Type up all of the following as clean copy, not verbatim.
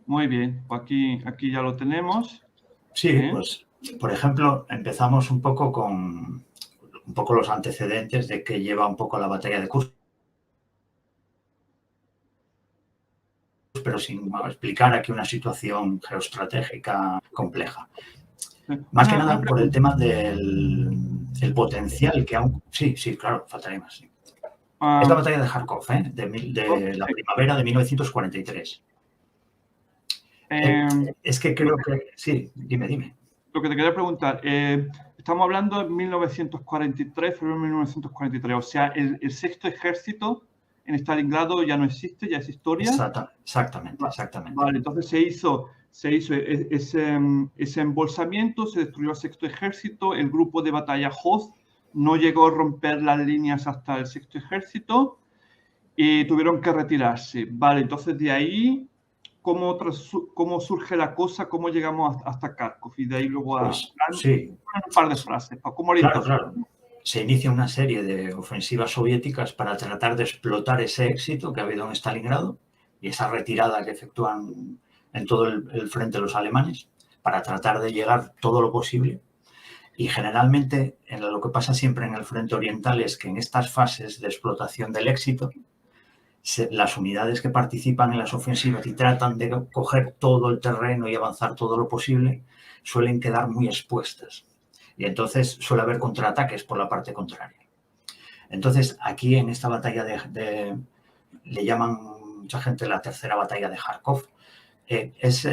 Muy bien, pues aquí ya lo tenemos. Sí, pues, por ejemplo, empezamos un poco con los antecedentes de que lleva un poco la batalla de Kursk, pero sin explicar aquí una situación geoestratégica compleja. Más que nada por el tema del potencial que aún... Sí, claro, faltaría más. Sí. Es la batalla de Kharkov, de la primavera de 1943. Es que creo que... Sí, dime. Lo que te quería preguntar, estamos hablando de 1943, febrero de 1943, o sea, el sexto ejército en Stalingrado ya no existe, ya es historia. Exactamente. Vale, entonces se hizo ese embolsamiento, se destruyó el sexto ejército, el grupo de batalla Hoth no llegó a romper las líneas hasta el sexto ejército y tuvieron que retirarse. Vale, entonces de ahí, ¿cómo surge la cosa? ¿Cómo llegamos hasta Kharkov? Y de ahí luego pues, sí. Un par de frases. ¿Cómo Claro. Se inicia una serie de ofensivas soviéticas para tratar de explotar ese éxito que ha habido en Stalingrado y esa retirada que efectúan en todo el frente los alemanes para tratar de llegar todo lo posible. Y generalmente lo que pasa siempre en el frente oriental es que en estas fases de explotación del éxito, las unidades que participan en las ofensivas y tratan de coger todo el terreno y avanzar todo lo posible, suelen quedar muy expuestas. Y entonces suele haber contraataques por la parte contraria. Entonces, aquí en esta batalla le llaman mucha gente la tercera batalla de Kharkov, es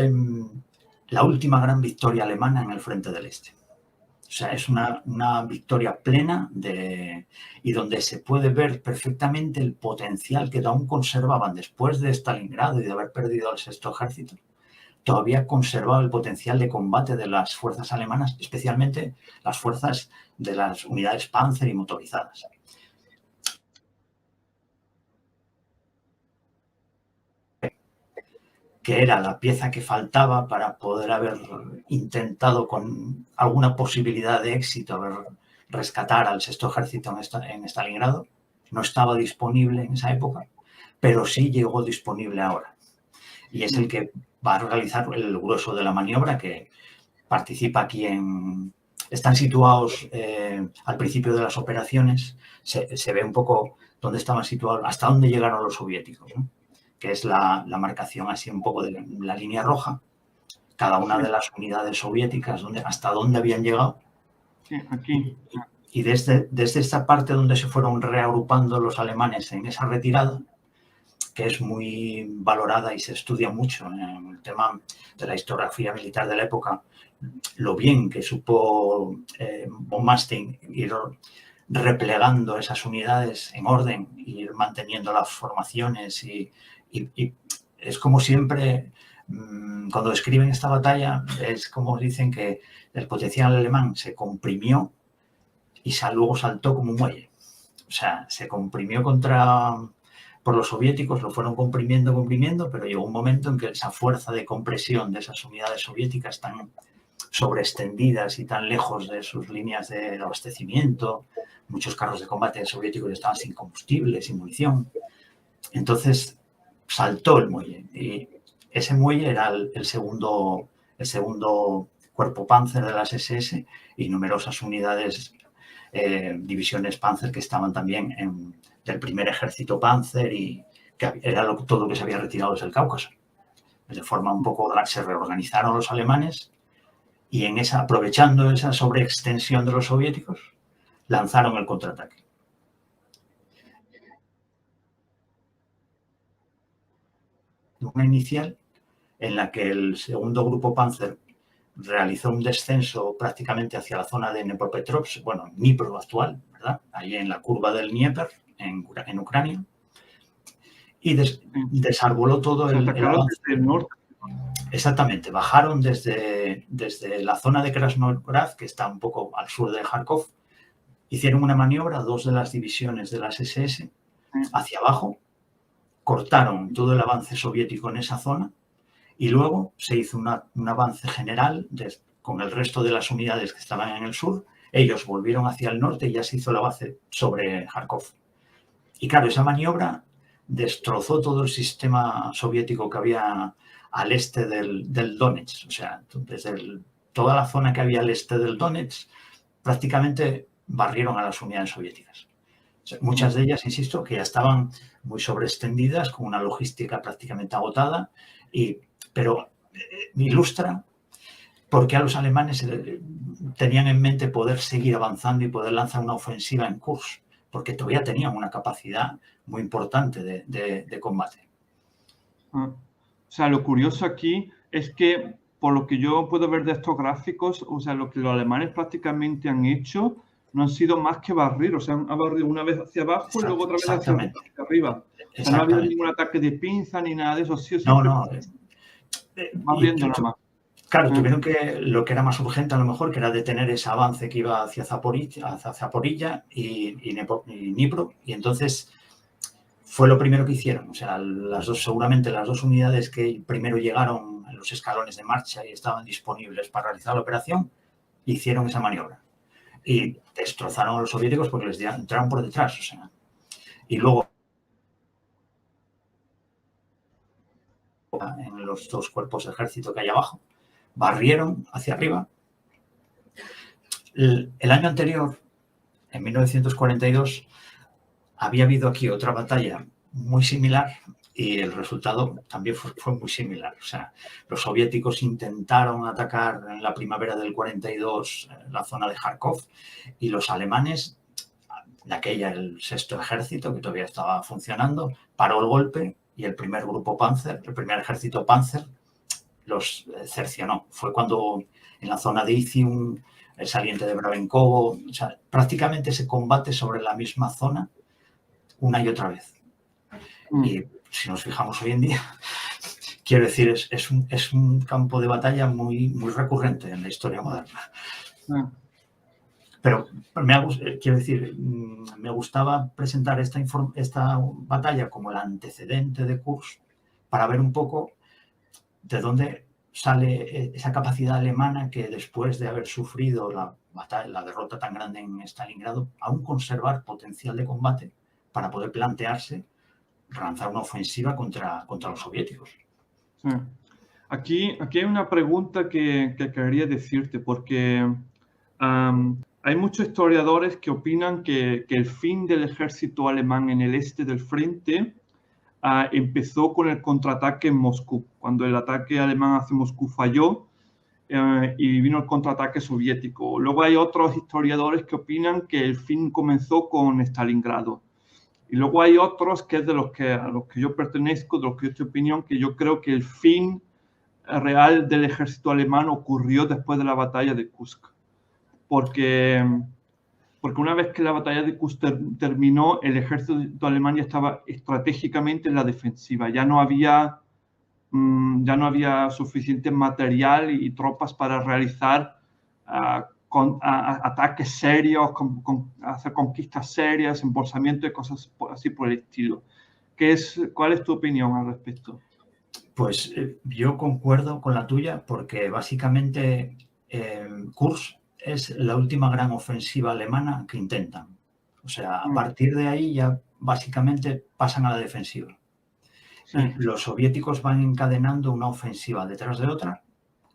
la última gran victoria alemana en el frente del este. O sea, es una victoria plena y donde se puede ver perfectamente el potencial que aún conservaban después de Stalingrado y de haber perdido al sexto ejército. Todavía conservaba el potencial de combate de las fuerzas alemanas, especialmente las fuerzas de las unidades Panzer y motorizadas. Que era la pieza que faltaba para poder haber intentado con alguna posibilidad de éxito rescatar al sexto ejército en Stalingrado. No estaba disponible en esa época, pero sí llegó disponible ahora. Y es el que va a realizar el grueso de la maniobra, que participa aquí Están situados al principio de las operaciones, se ve un poco dónde estaban situados, hasta dónde llegaron los soviéticos, ¿no? Que es la marcación así un poco de la línea roja, cada una de las unidades soviéticas, hasta dónde habían llegado. Sí, aquí. Y desde esta parte donde se fueron reagrupando los alemanes en esa retirada, que es muy valorada y se estudia mucho en el tema de la historiografía militar de la época, lo bien que supo von Manstein ir replegando esas unidades en orden, ir manteniendo las formaciones y es como siempre, cuando describen esta batalla, es como dicen que el potencial alemán se comprimió y luego saltó como un muelle. O sea, se comprimió por los soviéticos, lo fueron comprimiendo, pero llegó un momento en que esa fuerza de compresión de esas unidades soviéticas tan sobreextendidas y tan lejos de sus líneas de abastecimiento, muchos carros de combate soviéticos estaban sin combustible, sin munición. Entonces saltó el muelle y ese muelle era el segundo cuerpo Panzer de las SS y numerosas unidades, divisiones Panzer que estaban también del primer ejército Panzer y que era todo lo que se había retirado desde el Cáucaso. De forma un poco se reorganizaron los alemanes y aprovechando esa sobreextensión de los soviéticos, lanzaron el contraataque. Una inicial en la que el segundo grupo Panzer realizó un descenso prácticamente hacia la zona de Dnipropetrovsk, Dnipro actual, ¿verdad? Ahí en la curva del Dnieper, en Ucrania, y desarboló todo el avance. Desde el norte. Exactamente, bajaron desde la zona de Krasnograd, que está un poco al sur de Kharkov, hicieron una maniobra, dos de las divisiones de las SS, hacia abajo, cortaron todo el avance soviético en esa zona y luego se hizo un avance general con el resto de las unidades que estaban en el sur. Ellos volvieron hacia el norte y ya se hizo el avance sobre Kharkov. Y claro, esa maniobra destrozó todo el sistema soviético que había al este del Donetsk. O sea, desde toda la zona que había al este del Donetsk, prácticamente barrieron a las unidades soviéticas. O sea, muchas de ellas, insisto, que ya estaban muy sobreextendidas, con una logística prácticamente agotada, pero ilustra por qué a los alemanes tenían en mente poder seguir avanzando y poder lanzar una ofensiva en Kursk, porque todavía tenían una capacidad muy importante de combate. O sea, lo curioso aquí es que, por lo que yo puedo ver de estos gráficos, o sea, lo que los alemanes prácticamente han hecho no han sido más que barrir, o sea, han barrido una vez hacia abajo y luego otra vez hacia arriba. O sea, no ha habido ningún ataque de pinza ni nada de eso. Sí, no. Barriendo nada más. Claro, tuvieron que, lo que era más urgente a lo mejor, que era detener ese avance que iba hacia Zaporilla y Dnipro, y entonces fue lo primero que hicieron. O sea, seguramente las dos unidades que primero llegaron en los escalones de marcha y estaban disponibles para realizar la operación, hicieron esa maniobra. Y destrozaron a los soviéticos porque les entraron por detrás. O sea, y luego, en los dos cuerpos de ejército que hay abajo, barrieron hacia arriba. El año anterior, en 1942, había habido aquí otra batalla muy similar y el resultado también fue muy similar. O sea, los soviéticos intentaron atacar en la primavera del 42 la zona de Kharkov y los alemanes, de aquella el sexto ejército que todavía estaba funcionando, paró el golpe y el primer grupo Panzer, el primer ejército Panzer, los cercionó. Fue cuando en la zona de Izium, el saliente de Bravenkovo, o sea, prácticamente se combate sobre la misma zona una y otra vez. Y si nos fijamos hoy en día, quiero decir, es un campo de batalla muy, muy recurrente en la historia moderna. Pero quiero decir, me gustaba presentar esta batalla como el antecedente de Kursk para ver un poco de dónde sale esa capacidad alemana que después de haber sufrido la derrota tan grande en Stalingrado, aún conservar potencial de combate para poder plantearse lanzar una ofensiva contra los soviéticos. Sí. Aquí hay una pregunta que quería decirte, porque hay muchos historiadores que opinan que el fin del ejército alemán en el este del frente empezó con el contraataque en Moscú, cuando el ataque alemán hacia Moscú falló y vino el contraataque soviético. Luego hay otros historiadores que opinan que el fin comenzó con Stalingrado. Y luego hay otros que es a los que yo pertenezco, de los que yo estoy opinión, que yo creo que el fin real del ejército alemán ocurrió después de la batalla de Kursk. Porque una vez que la batalla de Kursk terminó, el ejército alemán ya estaba estratégicamente en la defensiva. Ya no había suficiente material y tropas para realizar ataques serios, hacer conquistas serias, embolsamiento y cosas así por el estilo. ¿Cuál es tu opinión al respecto? Pues yo concuerdo con la tuya porque básicamente Kursk es la última gran ofensiva alemana que intentan. O sea, a partir de ahí ya básicamente pasan a la defensiva. Sí. Y los soviéticos van encadenando una ofensiva detrás de otra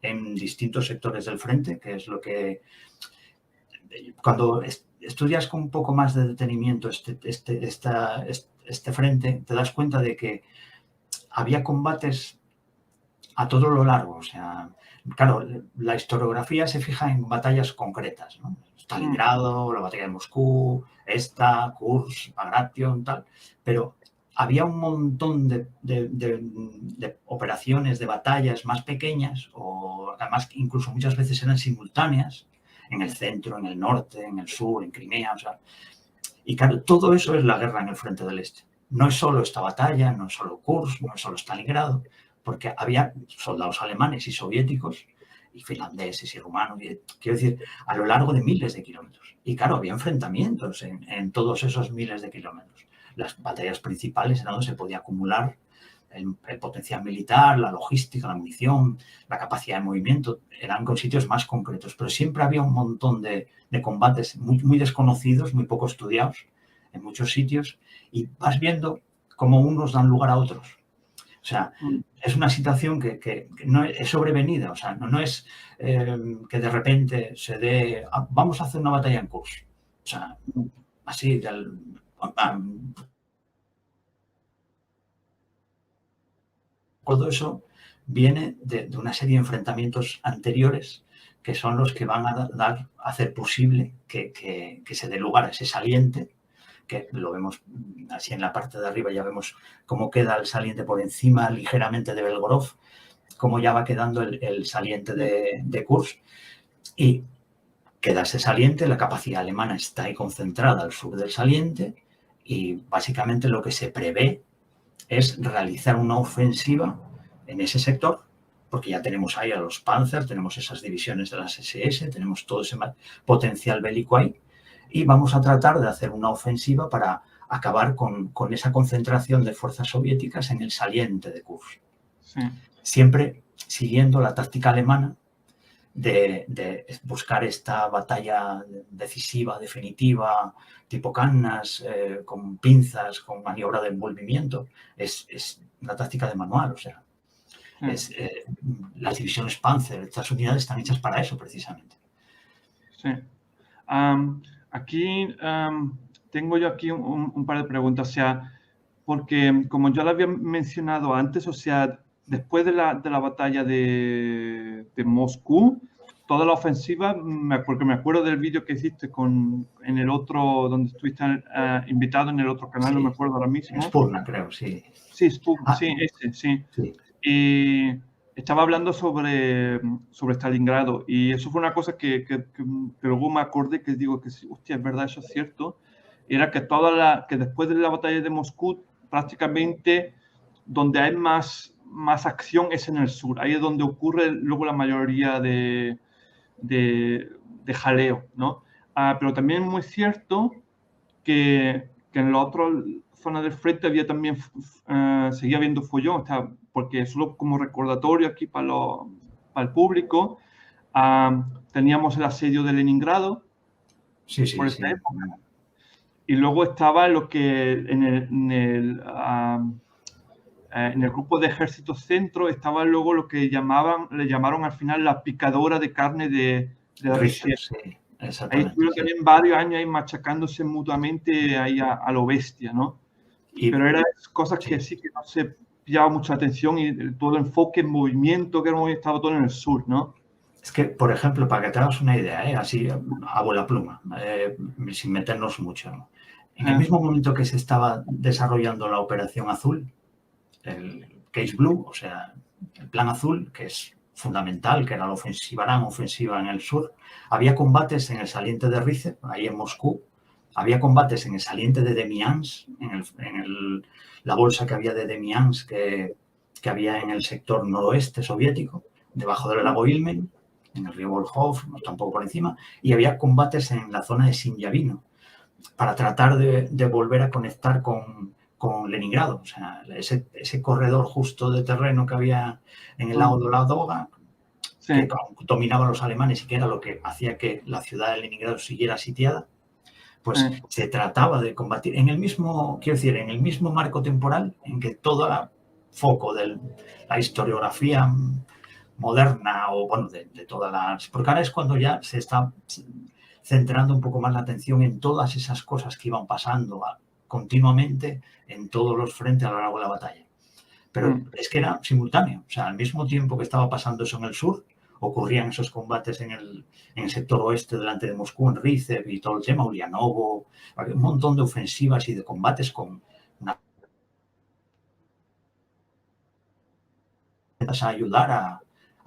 en distintos sectores del frente, que es lo que... Cuando estudias con un poco más de detenimiento este frente, te das cuenta de que había combates a todo lo largo. O sea, claro, la historiografía se fija en batallas concretas, ¿no? Stalingrado, la batalla de Moscú, Kursk, Bagration, tal, pero había un montón de operaciones, de batallas más pequeñas, o además incluso muchas veces eran simultáneas, en el centro, en el norte, en el sur, en Crimea, o sea, y claro, todo eso es la guerra en el frente del este. No es solo esta batalla, no es solo Kursk, no es solo Stalingrado, porque había soldados alemanes y soviéticos, y finlandeses y rumanos, y, quiero decir, a lo largo de miles de kilómetros. Y claro, había enfrentamientos en todos esos miles de kilómetros. Las batallas principales eran donde se podía acumular el potencial militar, la logística, la munición, la capacidad de movimiento, eran con sitios más concretos, pero siempre había un montón de combates muy desconocidos, muy poco estudiados en muchos sitios, y vas viendo cómo unos dan lugar a otros. O sea, es una situación que no es sobrevenida, o sea, no es que de repente se dé, vamos a hacer una batalla en Kursk. O sea, así, todo eso viene de una serie de enfrentamientos anteriores que son los que van a hacer posible que se dé lugar a ese saliente, que lo vemos así en la parte de arriba, ya vemos cómo queda el saliente por encima ligeramente de Belgorod, cómo ya va quedando el saliente de Kursk, y queda ese saliente, la capacidad alemana está ahí concentrada al sur del saliente, y básicamente lo que se prevé es realizar una ofensiva en ese sector, porque ya tenemos ahí a los Panzer, tenemos esas divisiones de las SS, tenemos todo ese potencial bélico ahí, y vamos a tratar de hacer una ofensiva para acabar con esa concentración de fuerzas soviéticas en el saliente de Kursk. Sí. Siempre siguiendo la táctica alemana de buscar esta batalla decisiva, definitiva, tipo Cannas, con pinzas, con maniobra de envolvimiento. Es una táctica de manual, o sea, las divisiones Panzer, estas unidades están hechas para eso, precisamente. Sí. Aquí tengo yo aquí un par de preguntas, o sea, porque como yo lo había mencionado antes, o sea, después de la batalla de Moscú, toda la ofensiva, porque me acuerdo del vídeo que hiciste en el otro, donde estuviste invitado en el otro canal, sí, no me acuerdo ahora mismo. Spurna, creo, sí. Sí, Spurna, sí, ese, sí. Y estaba hablando sobre Stalingrado, y eso fue una cosa que luego me acordé, que digo que hostia, es verdad, eso es cierto. Era que que después de la batalla de Moscú, prácticamente donde hay más acción es en el sur. Ahí es donde ocurre luego la mayoría de jaleo, ¿no? Pero también es muy cierto que en la otra zona del frente había también, seguía habiendo follón, porque solo como recordatorio aquí para el público, teníamos el asedio de Leningrado, por esa época, y luego estaba lo que en el grupo de ejército centro estaba luego lo que le llamaron al final la picadora de carne de la región. Sí, ahí estuvieron también varios años ahí machacándose mutuamente ahí a lo bestia, ¿no? Pero eran cosas que sí que no se pillaba mucha atención, y todo el enfoque en movimiento que estaba todo en el sur, ¿no? Es que, por ejemplo, para que te hagas una idea, así a bola pluma, sin meternos mucho, ¿no? En el mismo momento que se estaba desarrollando la Operación Azul, el Case Blue, o sea, el Plan Azul, que es fundamental, que era la gran ofensiva en el sur, había combates en el saliente de Rize, ahí en Moscú, había combates en el saliente de Demiansk, la bolsa que había de Demiansk que había en el sector noroeste soviético, debajo del lago Ilmen, en el río Volkhov, tampoco por encima, y había combates en la zona de Sinyavino, para tratar de volver a conectar con Leningrado, o sea, ese corredor justo de terreno que había en el lago de la Doga, que dominaban los alemanes y que era lo que hacía que la ciudad de Leningrado siguiera sitiada, pues se trataba de combatir en el mismo marco temporal en que todo el foco de la historiografía moderna, o bueno, de todas las... Porque ahora es cuando ya se está centrando un poco más la atención en todas esas cosas que iban pasando continuamente en todos los frentes a lo largo de la batalla. Pero es que era simultáneo, o sea, al mismo tiempo que estaba pasando eso en el sur, ocurrían esos combates en el sector oeste delante de Moscú, en Rizev y todo el tema, Ulianovo, había un montón de ofensivas y de combates con a ayudar a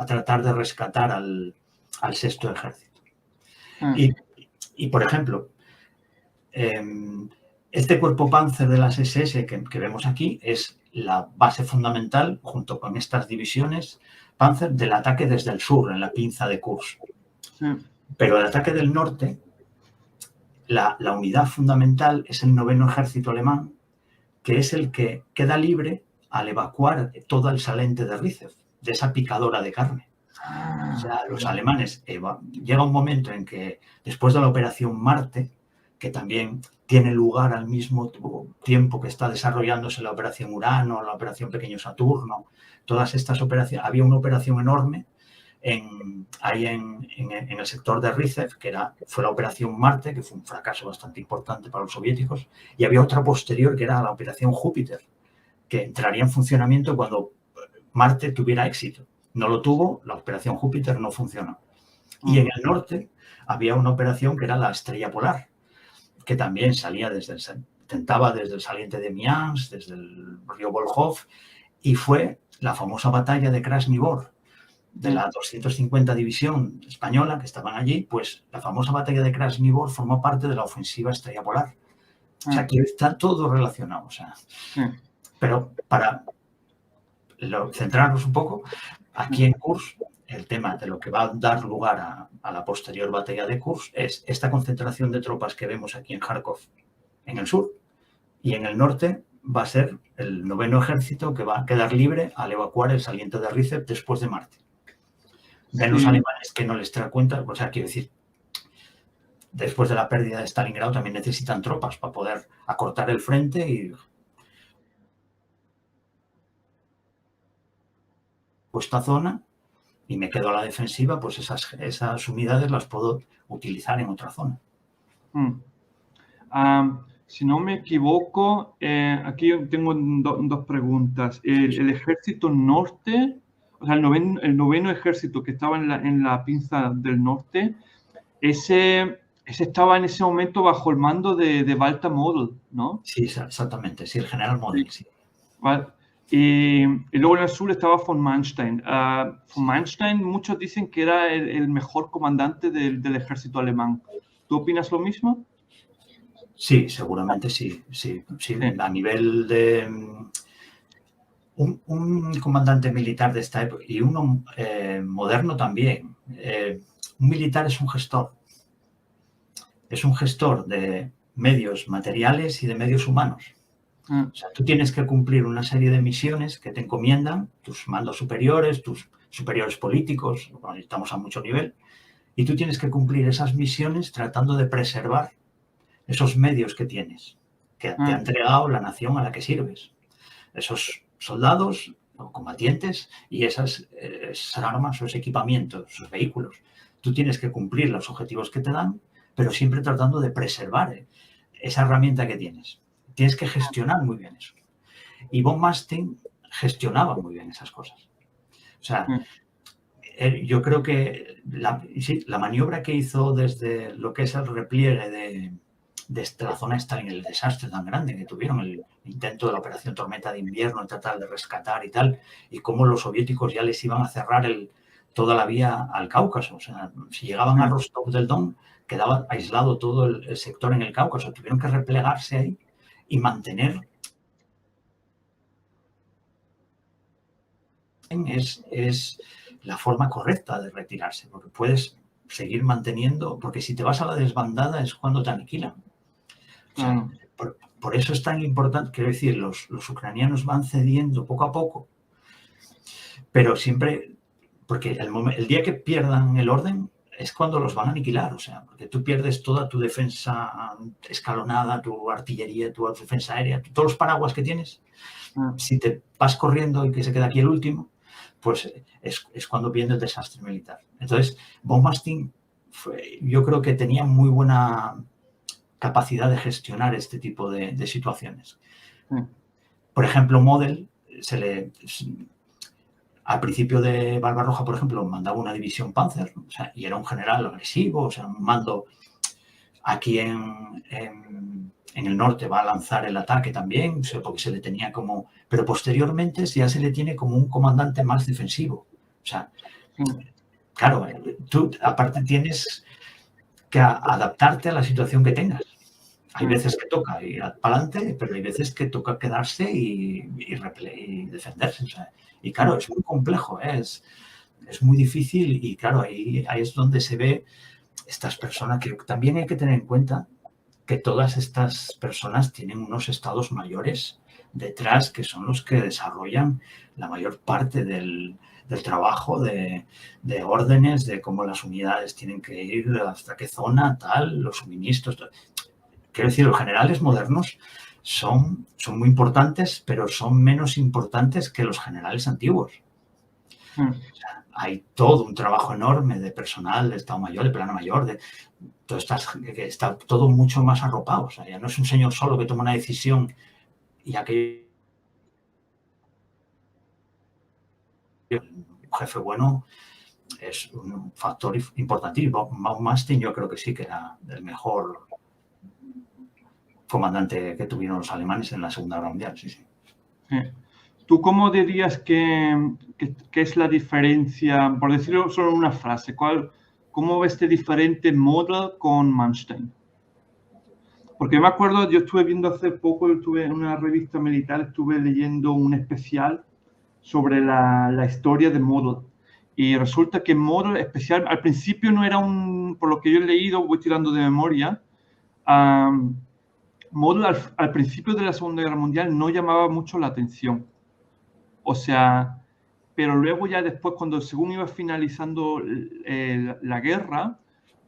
tratar de rescatar al sexto ejército. Y por ejemplo, este cuerpo Panzer de las SS que vemos aquí es la base fundamental, junto con estas divisiones Panzer, del ataque desde el sur, en la pinza de Kursk. Pero el ataque del norte, la unidad fundamental es el 9º ejército alemán, que es el que queda libre al evacuar todo el saliente de Rizev, de esa picadora de carne. O sea, los alemanes, llega un momento en que, después de la Operación Marte, que también tiene lugar al mismo tiempo que está desarrollándose la operación Urano, la operación Pequeño Saturno, todas estas operaciones. Había una operación enorme ahí en el sector de Rizev, que fue la operación Marte, que fue un fracaso bastante importante para los soviéticos, y había otra posterior que era la operación Júpiter, que entraría en funcionamiento cuando Marte tuviera éxito. No lo tuvo, la operación Júpiter no funcionó. Y en el norte había una operación que era la Estrella Polar, que también salía tentaba desde el saliente de Mians, desde el río Volkhov, y fue la famosa batalla de Krasny Bor, de la 250 División Española, que estaban allí. Pues la famosa batalla de Krasny Bor formó parte de la ofensiva Estrella Polar. O sea, que está todo relacionado. O sea, pero para centrarnos un poco, aquí en Kursk, el tema de lo que va a dar lugar a la posterior batalla de Kursk es esta concentración de tropas que vemos aquí en Kharkov, en el sur, y en el norte va a ser el 9º Ejército, que va a quedar libre al evacuar el saliente de Rizev después de Marte. Ven los alemanes que no les trae cuenta, o sea, quiero decir, después de la pérdida de Stalingrado también necesitan tropas para poder acortar el frente y esta zona, y me quedo a la defensiva, pues esas unidades las puedo utilizar en otra zona. Si no me equivoco, aquí tengo dos preguntas. El ejército norte, o sea, el 9º ejército que estaba en la pinza del norte, ese estaba en ese momento bajo el mando de Walter Model, ¿no? Sí, exactamente, sí, el general Model, sí. Vale. Y luego en el sur estaba von Manstein. Von Manstein, muchos dicen que era el mejor comandante del ejército alemán. ¿Tú opinas lo mismo? Sí, seguramente sí. A nivel de un comandante militar de esta época y uno moderno también. Un militar es un gestor. Es un gestor de medios materiales y de medios humanos. O sea, tú tienes que cumplir una serie de misiones que te encomiendan tus mandos superiores, tus superiores políticos, bueno, estamos a mucho nivel, y tú tienes que cumplir esas misiones tratando de preservar esos medios que tienes, que te ha entregado la nación a la que sirves. Esos soldados o combatientes y esas armas, esos equipamientos, esos vehículos. Tú tienes que cumplir los objetivos que te dan, pero siempre tratando de preservar esa herramienta que tienes. Tienes que gestionar muy bien eso. Y von Manstein gestionaba muy bien esas cosas. O sea, yo creo que la maniobra que hizo desde lo que es el repliegue de la zona Stalin, el desastre tan grande que tuvieron, el intento de la operación Tormenta de Invierno, tratar de rescatar y tal, y cómo los soviéticos ya les iban a cerrar toda la vía al Cáucaso. O sea, si llegaban a Rostov del Don, quedaba aislado todo el sector en el Cáucaso. Tuvieron que replegarse ahí y mantener es la forma correcta de retirarse, porque puedes seguir manteniendo, porque si te vas a la desbandada es cuando te aniquilan. O sea, por eso es tan importante, quiero decir, los ucranianos van cediendo poco a poco, pero siempre, porque el día que pierdan el orden es cuando los van a aniquilar, o sea, porque tú pierdes toda tu defensa escalonada, tu artillería, tu defensa aérea, todos los paraguas que tienes. Si te vas corriendo y que se queda aquí el último, pues es cuando viene el desastre militar. Entonces, von Manstein yo creo que tenía muy buena capacidad de gestionar este tipo de situaciones. Por ejemplo, Model al principio de Barbarroja, por ejemplo, mandaba una división Panzer, o sea, y era un general agresivo, o sea, un mando. Aquí en el norte va a lanzar el ataque también, o sea, porque se le tenía como... Pero posteriormente ya se le tiene como un comandante más defensivo. O sea, claro, tú aparte tienes que adaptarte a la situación que tengas. Hay veces que toca ir para adelante, pero hay veces que toca quedarse y defenderse. O sea, y claro, es muy complejo, es muy difícil y claro, ahí es donde se ve estas personas, que también hay que tener en cuenta que todas estas personas tienen unos estados mayores detrás que son los que desarrollan la mayor parte del trabajo de órdenes, de cómo las unidades tienen que ir, hasta qué zona, tal, los suministros. Tal. quiero decir, los generales modernos son muy importantes, pero son menos importantes que los generales antiguos. O sea, hay todo un trabajo enorme de personal, de Estado Mayor, de Plano Mayor, que está todo mucho más arropado. O sea, ya no es un señor solo que toma una decisión y aquel jefe bueno es un factor importantísimo. Maumastin yo creo que sí que era el mejor comandante que tuvieron los alemanes en la Segunda Guerra Mundial, sí. ¿Tú cómo dirías que es la diferencia, por decirlo solo en una frase, cómo ves de diferente Model con Manstein? Porque me acuerdo, yo estuve viendo hace poco, estuve en una revista militar, estuve leyendo un especial sobre la historia de Model. Y resulta que Model especial, al principio no era por lo que yo he leído, voy tirando de memoria, Model al principio de la Segunda Guerra Mundial no llamaba mucho la atención. O sea, pero luego ya después, cuando según iba finalizando la guerra,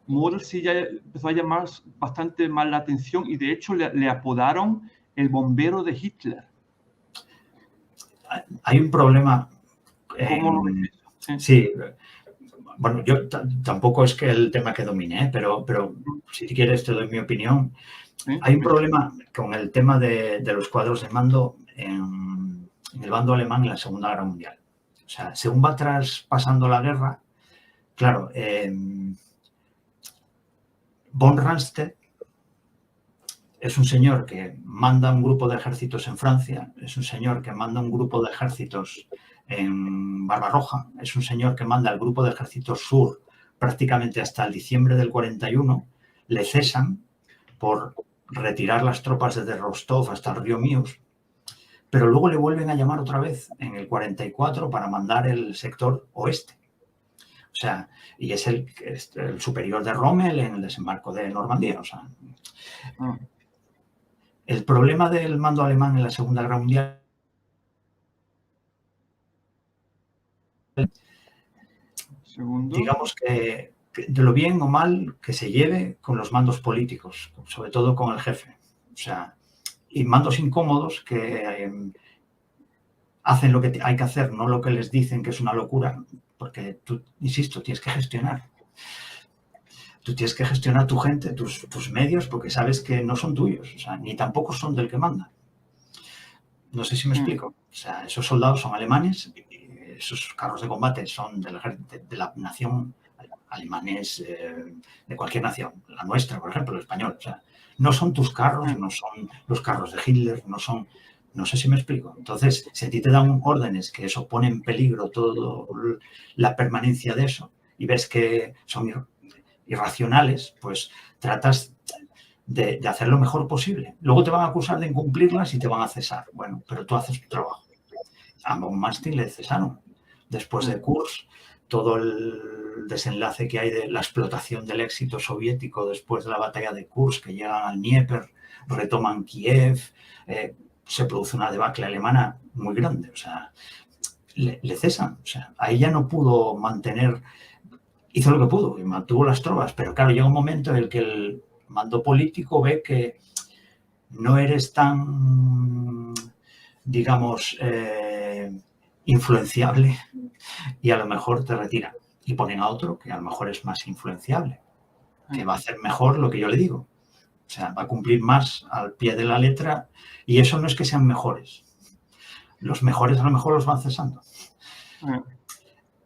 Model sí ya empezó a llamar bastante más la atención y de hecho le apodaron el bombero de Hitler. Hay un problema. ¿Cómo lo ves eso? Sí. Bueno, yo tampoco es que el tema que domine, pero si quieres te doy mi opinión. ¿Sí? Hay un problema con el tema de los cuadros de mando en el bando alemán en la Segunda Guerra Mundial. O sea, según va pasando la guerra, claro, von Rundstedt es un señor que manda un grupo de ejércitos en Francia, es un señor que manda un grupo de ejércitos en Barbarroja, es un señor que manda el grupo de ejércitos sur prácticamente hasta el diciembre del 41, le cesan por retirar las tropas desde Rostov hasta el río Mius, pero luego le vuelven a llamar otra vez en el 44 para mandar el sector oeste. O sea, y es el superior de Rommel en el desembarco de Normandía. O sea, el problema del mando alemán en la Segunda Guerra Mundial digamos que de lo bien o mal que se lleve con los mandos políticos, sobre todo con el jefe. O sea, y mandos incómodos que hacen lo que hay que hacer, no lo que les dicen que es una locura, porque tú, insisto, tienes que gestionar. Tú tienes que gestionar tu gente, tus medios, porque sabes que no son tuyos, o sea, ni tampoco son del que manda. No sé si me explico. O sea, esos soldados son alemanes, esos carros de combate son de la nación alemanes, de cualquier nación, la nuestra, por ejemplo, el español. O sea, no son tus carros, no son los carros de Hitler, no son... No sé si me explico. Entonces, si a ti te dan órdenes que eso pone en peligro toda la permanencia de eso y ves que son irracionales, pues tratas de hacer lo mejor posible. Luego te van a acusar de incumplirlas y te van a cesar. Bueno, pero tú haces tu trabajo. A von Manstein le cesaron. Después de Kursk, todo el desenlace que hay de la explotación del éxito soviético después de la batalla de Kursk, que llegan al Dnieper, retoman Kiev, se produce una debacle alemana muy grande. O sea, le cesan. O sea, ahí ya no pudo mantener... Hizo lo que pudo y mantuvo las tropas, pero claro, llega un momento en el que el mando político ve que no eres tan, digamos, influenciable y a lo mejor te retira y ponen a otro que a lo mejor es más influenciable, que va a hacer mejor lo que yo le digo. O sea, va a cumplir más al pie de la letra y eso no es que sean mejores. Los mejores a lo mejor los van cesando.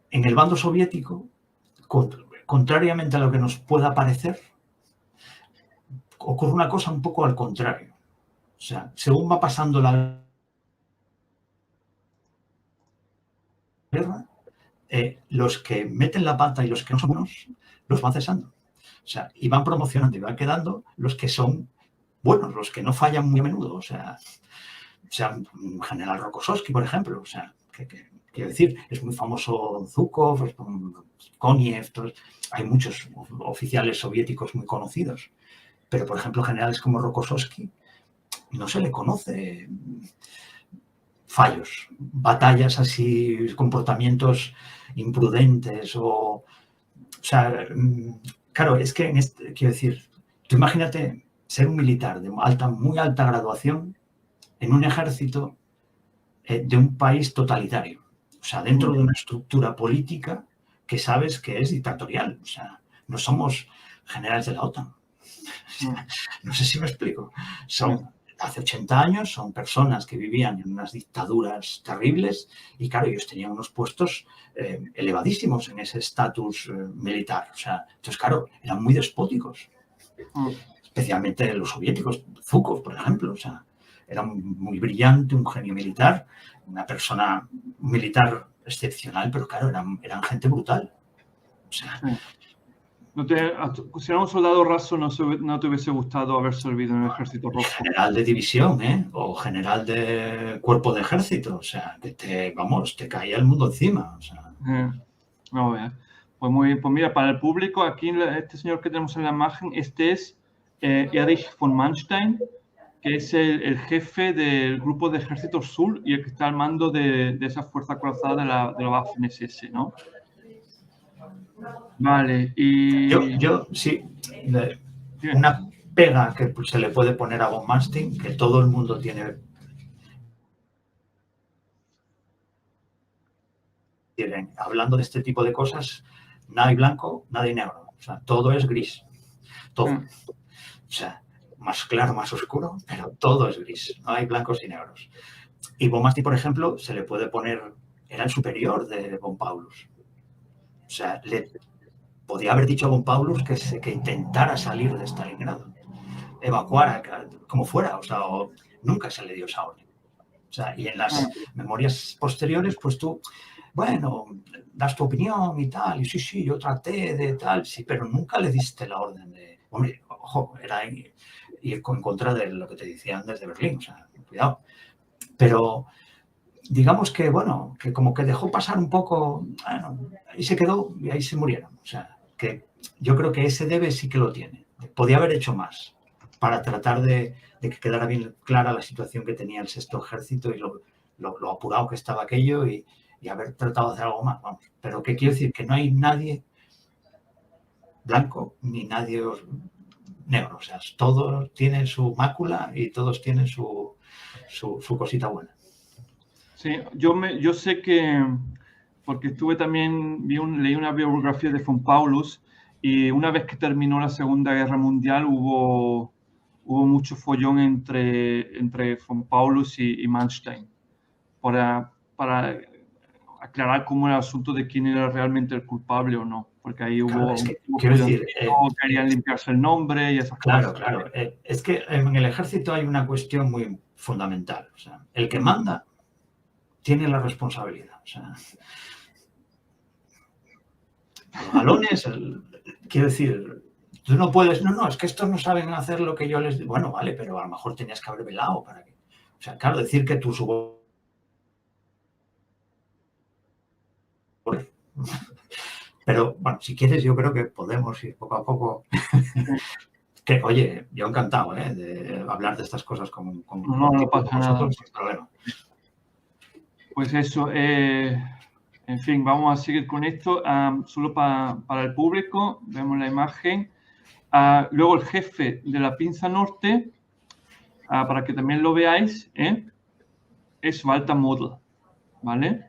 En el bando soviético, contrariamente a lo que nos pueda parecer, ocurre una cosa un poco al contrario. O sea, según va pasando la guerra, los que meten la pata y los que no son buenos, los van cesando. O sea, y van promocionando y van quedando los que son buenos, los que no fallan muy a menudo. O sea general Rokossovski, por ejemplo. O sea, quiero decir, es muy famoso Zhukov, Koniev, hay muchos oficiales soviéticos muy conocidos. Pero, por ejemplo, generales como Rokossovski no se le conoce fallos, batallas así, comportamientos imprudentes o sea, claro, es que quiero decir, tú imagínate ser un militar de muy alta graduación en un ejército de un país totalitario. O sea, dentro de una estructura política que sabes que es dictatorial. O sea, no somos generales de la OTAN. O sea, no sé si me explico. Hace 80 años son personas que vivían en unas dictaduras terribles y, claro, ellos tenían unos puestos elevadísimos en ese estatus militar. O sea, entonces, claro, eran muy despóticos. Especialmente los soviéticos, Zhukov, por ejemplo. O sea, era muy brillante, un genio militar, una persona militar excepcional, pero claro, eran gente brutal. O sea, si era un soldado raso, no te hubiese gustado haber servido en el ejército rojo. General de división, o general de cuerpo de ejército. O sea, que te caía el mundo encima. O sea. No, pues mira, para el público, aquí este señor que tenemos en la imagen, este es Erich von Manstein, que es el jefe del grupo de ejército sur y el que está al mando de esa fuerza acorazada de la Waffen-SS, ¿no? Vale, y... Yo sí, una pega que se le puede poner a von Manstein, que todo el mundo tiene... Hablando de este tipo de cosas, nada hay blanco, nada hay negro. O sea, todo es gris. Todo. O sea, más claro, más oscuro, pero todo es gris. No hay blancos y negros. Y von Manstein, por ejemplo, se le puede poner... Era el superior de von Paulus. O sea, le podía haber dicho a von Paulus que intentara salir de Stalingrado, evacuara, como fuera, o sea, nunca se le dio esa orden. O sea, y en las memorias posteriores, pues tú, bueno, das tu opinión y tal, y sí, yo traté de tal, sí, pero nunca le diste la orden de, hombre, ojo, era ir en contra de lo que te decían desde Berlín, o sea, cuidado. Pero digamos que, bueno, que como que dejó pasar un poco, bueno, ahí se quedó y ahí se murieron. O sea, que yo creo que ese debe sí que lo tiene. Podía haber hecho más para tratar de que quedara bien clara la situación que tenía el Sexto Ejército y lo apurado que estaba aquello y haber tratado de hacer algo más. Vamos. Pero ¿qué quiero decir? Que no hay nadie blanco ni nadie negro. O sea, todos tienen su mácula y todos tienen su cosita buena. Sí, yo sé que, porque estuve también, leí una biografía de von Paulus y una vez que terminó la Segunda Guerra Mundial hubo mucho follón entre von Paulus y Manstein para aclarar cómo era el asunto de quién era realmente el culpable o no, porque ahí claro, es que, quiero decir, querían limpiarse el nombre y esas cosas. cosas. Claro, es que en el ejército hay una cuestión muy fundamental. O sea, el que manda tiene la responsabilidad. O sea, los galones, quiero decir, tú no puedes, no, es que estos no saben hacer lo que yo les digo. Bueno, vale, pero a lo mejor tenías que haber velado para que... O sea, claro, decir que tú Pero, bueno, si quieres, yo creo que podemos ir poco a poco. Que, oye, yo encantado de hablar de estas cosas con vosotros sin problema. Pues eso, en fin, vamos a seguir con esto. Solo para el público, vemos la imagen. Luego el jefe de la pinza norte, para que también lo veáis, es Walter Model, ¿vale?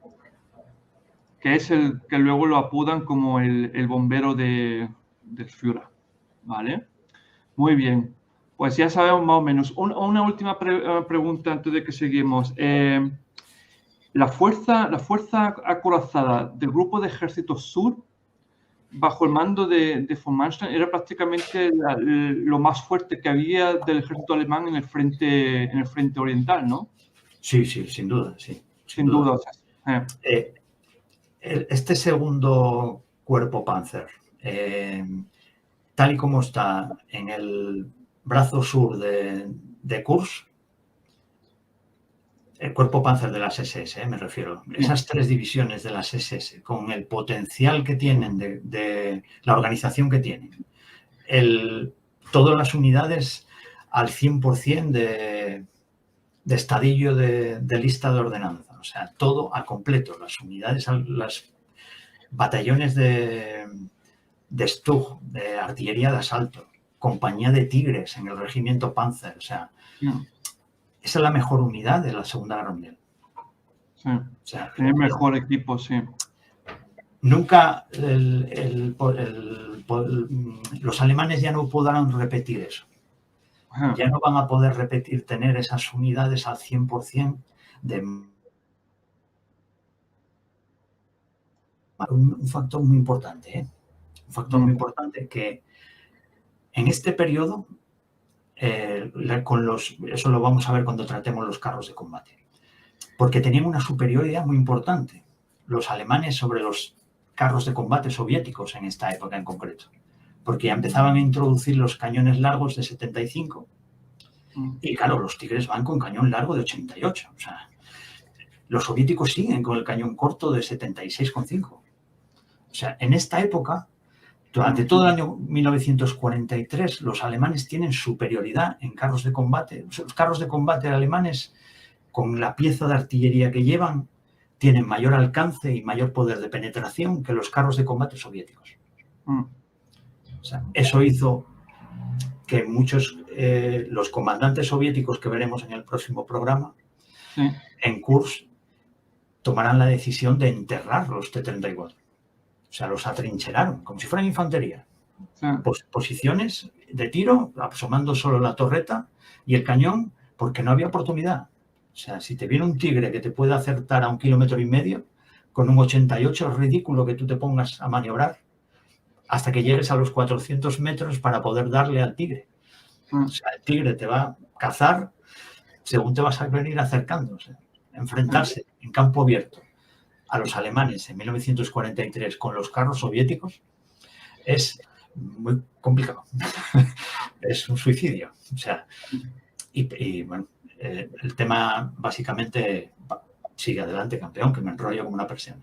Que es el que luego lo apodan como el bombero del Führer, ¿vale? Muy bien, pues ya sabemos más o menos. Una última pregunta antes de que seguimos. La fuerza acorazada del grupo de ejército sur, bajo el mando de von Manstein, era prácticamente lo más fuerte que había del ejército alemán en el frente oriental, ¿no? Sí, sin duda, sí. Sin duda. Este segundo cuerpo Panzer, tal y como está en el brazo sur de Kursk, el cuerpo Panzer de las SS, me refiero, esas 3 divisiones de las SS, con el potencial que tienen de la organización que tienen, todas las unidades al 100% de estadillo de lista de ordenanza, o sea, todo al completo, las unidades, los batallones de Stug, de artillería de asalto, compañía de tigres en el regimiento Panzer. O sea, esa es la mejor unidad de la Segunda Guerra Mundial. Sí. O sea, Tiene mejor equipo, sí. Nunca los alemanes ya no podrán repetir eso. Ya no van a poder repetir, tener esas unidades al 100% de... Un factor muy importante, ¿eh? Un factor muy importante que en este periodo, eso lo vamos a ver cuando tratemos los carros de combate, porque tenían una superioridad muy importante los alemanes sobre los carros de combate soviéticos en esta época en concreto, porque ya empezaban a introducir los cañones largos de 75 y claro, los tigres van con cañón largo de 88, o sea, los soviéticos siguen con el cañón corto de 76,5. O sea, en esta época, durante todo el año 1943, los alemanes tienen superioridad en carros de combate. Los carros de combate alemanes, con la pieza de artillería que llevan, tienen mayor alcance y mayor poder de penetración que los carros de combate soviéticos. O sea, eso hizo que muchos, los comandantes soviéticos que veremos en el próximo programa, en Kursk, tomarán la decisión de enterrar los T-34. O sea, los atrincheraron, como si fueran infantería. Posiciones de tiro, asomando solo la torreta y el cañón, porque no había oportunidad. O sea, si te viene un tigre que te puede acertar a 1,5 kilómetros, con un 88 es ridículo que tú te pongas a maniobrar hasta que llegues a los 400 metros para poder darle al tigre. O sea, el tigre te va a cazar según te vas a venir acercando. O sea, enfrentarse en campo abierto a los alemanes en 1943 con los carros soviéticos es muy complicado. Es un suicidio. O sea, y bueno, el tema básicamente sigue adelante, campeón, que me enrollo como una persiana.